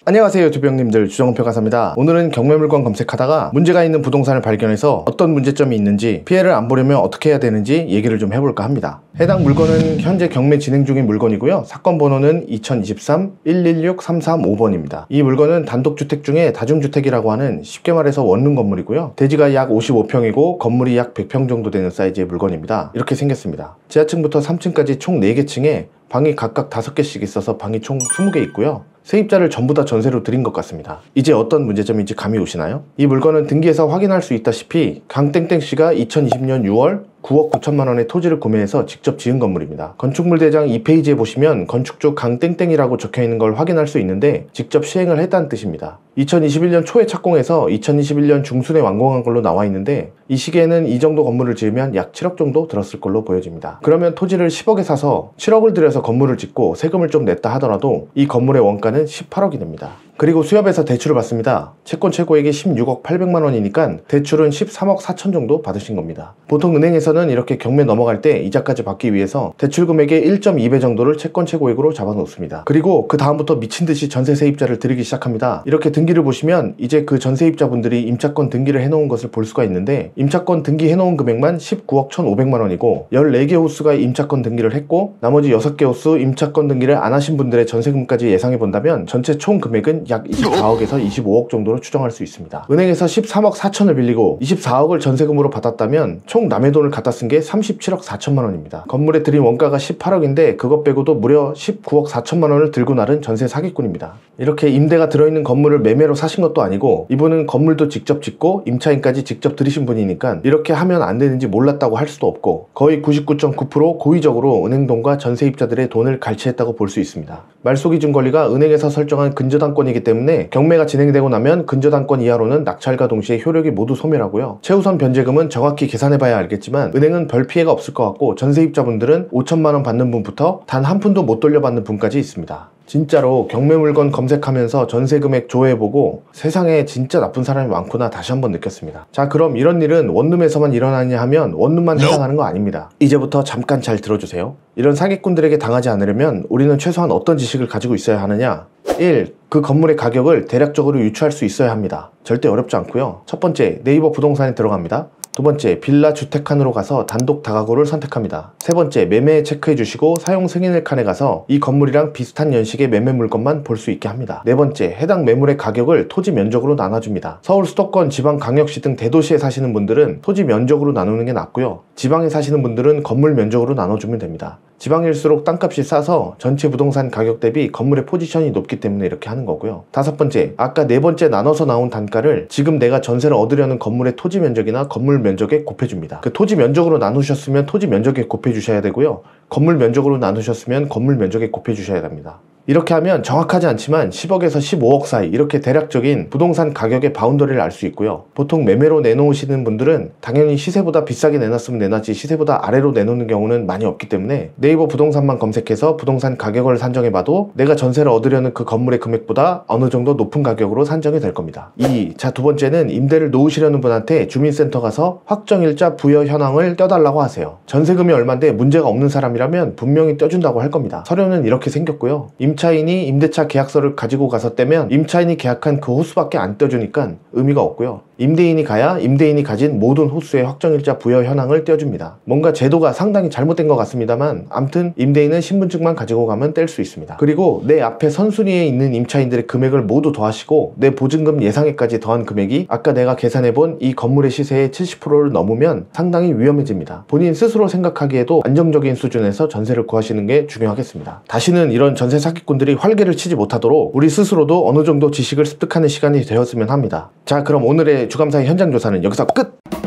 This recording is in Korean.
안녕하세요 유튜브 형님들, 주정은 평가사입니다. 오늘은 경매물건 검색하다가 문제가 있는 부동산을 발견해서 어떤 문제점이 있는지, 피해를 안 보려면 어떻게 해야 되는지 얘기를 좀 해볼까 합니다. 해당 물건은 현재 경매 진행 중인 물건이고요. 사건 번호는 2023-116-335번입니다. 이 물건은 단독주택 중에 다중주택이라고 하는, 쉽게 말해서 원룸 건물이고요. 대지가 약 55평이고 건물이 약 100평 정도 되는 사이즈의 물건입니다. 이렇게 생겼습니다. 지하층부터 3층까지 총 4개 층에 방이 각각 5개씩 있어서 방이 총 20개 있고요. 세입자를 전부 다 전세로 드린 것 같습니다. 이제 어떤 문제점인지 감이 오시나요? 이 물건은 등기에서 확인할 수 있다시피 강땡땡씨가 2020년 6월 9억 9천만 원의 토지를 구매해서 직접 지은 건물입니다. 건축물 대장 2페이지에 보시면 건축주 강땡땡이라고 적혀있는 걸 확인할 수 있는데, 직접 시행을 했다는 뜻입니다. 2021년 초에 착공해서 2021년 중순에 완공한 걸로 나와 있는데, 이 시기에는 이 정도 건물을 지으면 약 7억 정도 들었을 걸로 보여집니다. 그러면 토지를 10억에 사서 7억을 들여서 건물을 짓고 세금을 좀 냈다 하더라도 이 건물의 원가는 18억이 됩니다. 그리고 수협에서 대출을 받습니다. 채권 최고액이 16억 800만 원이니까 대출은 13억 4천 정도 받으신 겁니다. 보통 은행에서는 이렇게 경매 넘어갈 때 이자까지 받기 위해서 대출 금액의 1.2배 정도를 채권 최고액으로 잡아 놓습니다. 그리고 그 다음부터 미친듯이 전세 세입자를 들이기 시작합니다. 이렇게 등기를 보시면 이제 그 전세입자분들이 임차권 등기를 해놓은 것을 볼 수가 있는데, 임차권 등기 해놓은 금액만 19억 1,500만 원이고 14개 호수가 임차권 등기를 했고 나머지 6개 호수 임차권 등기를 안 하신 분들의 전세금까지 예상해 본다면 전체 총 금액은 약 24억에서 25억 정도로 추정할 수 있습니다. 은행에서 13억 4천을 빌리고 24억을 전세금으로 받았다면 총 남의 돈을 갖다 쓴 게 37억 4천만 원입니다. 건물에 들인 원가가 18억인데 그것 빼고도 무려 19억 4천만 원을 들고 나른 전세 사기꾼입니다. 이렇게 임대가 들어있는 건물을 매매로 사신 것도 아니고, 이분은 건물도 직접 짓고 임차인까지 직접 들이신 분이니까 이렇게 하면 안 되는지 몰랐다고 할 수도 없고, 거의 99.9% 고의적으로 은행돈과 전세입자들의 돈을 갈취했다고 볼 수 있습니다. 말소기준 권리가 은행에서 설정한 근저당권이기 때문에 경매가 진행되고 나면 근저당권 이하로는 낙찰과 동시에 효력이 모두 소멸하고요. 최우선 변제금은 정확히 계산해봐야 알겠지만 은행은 별 피해가 없을 것 같고, 전세입자분들은 5천만 원 받는 분부터 단 한 푼도 못 돌려받는 분까지 있습니다. 진짜로 경매 물건 검색하면서 전세금액 조회해보고 세상에 진짜 나쁜 사람이 많구나 다시 한번 느꼈습니다. 자, 그럼 이런 일은 원룸에서만 일어나냐 하면 원룸만 해당하는 거 아닙니다. 이제부터 잠깐 잘 들어주세요. 이런 사기꾼들에게 당하지 않으려면 우리는 최소한 어떤 지식을 가지고 있어야 하느냐? 1. 그 건물의 가격을 대략적으로 유추할 수 있어야 합니다. 절대 어렵지 않고요. 첫 번째, 네이버 부동산에 들어갑니다. 두 번째, 빌라 주택 칸으로 가서 단독 다가구를 선택합니다. 세 번째, 매매 체크해 주시고 사용 승인을 칸에 가서 이 건물이랑 비슷한 연식의 매매 물건만 볼 수 있게 합니다. 네 번째, 해당 매물의 가격을 토지 면적으로 나눠줍니다. 서울, 수도권, 지방, 광역시 등 대도시에 사시는 분들은 토지 면적으로 나누는 게 낫고요. 지방에 사시는 분들은 건물 면적으로 나눠주면 됩니다. 지방일수록 땅값이 싸서 전체 부동산 가격 대비 건물의 포지션이 높기 때문에 이렇게 하는 거고요. 다섯 번째, 아까 네 번째 나눠서 나온 단가를 지금 내가 전세를 얻으려는 건물의 토지 면적이나 건물 면적에 곱해줍니다. 그 토지 면적으로 나누셨으면 토지 면적에 곱해주셔야 되고요. 건물 면적으로 나누셨으면 건물 면적에 곱해주셔야 됩니다. 이렇게 하면 정확하지 않지만 10억에서 15억 사이, 이렇게 대략적인 부동산 가격의 바운더리를 알 수 있고요. 보통 매매로 내놓으시는 분들은 당연히 시세보다 비싸게 내놨으면 내놨지 시세보다 아래로 내놓는 경우는 많이 없기 때문에 네이버 부동산만 검색해서 부동산 가격을 산정해봐도 내가 전세를 얻으려는 그 건물의 금액보다 어느 정도 높은 가격으로 산정이 될 겁니다. 2. 자, 두 번째는 임대를 놓으시려는 분한테 주민센터 가서 확정일자 부여 현황을 떼달라고 하세요. 전세금이 얼만데 문제가 없는 사람이라면 분명히 떼준다고 할 겁니다. 서류는 이렇게 생겼고요. 임차인이 임대차 계약서를 가지고 가서 떼면 임차인이 계약한 그 호수밖에 안 떼주니까 의미가 없고요. 임대인이 가야 임대인이 가진 모든 호수의 확정일자 부여 현황을 떼어줍니다. 뭔가 제도가 상당히 잘못된 것 같습니다만, 암튼 임대인은 신분증만 가지고 가면 뗄 수 있습니다. 그리고 내 앞에 선순위에 있는 임차인들의 금액을 모두 더하시고 내 보증금 예상액까지 더한 금액이 아까 내가 계산해본 이 건물의 시세의 70%를 넘으면 상당히 위험해집니다. 본인 스스로 생각하기에도 안정적인 수준에서 전세를 구하시는 게 중요하겠습니다. 다시는 이런 전세 사기꾼들이 활개를 치지 못하도록 우리 스스로도 어느 정도 지식을 습득하는 시간이 되었으면 합니다. 자, 그럼 오늘의 주감사의 현장 조사는 여기서 끝!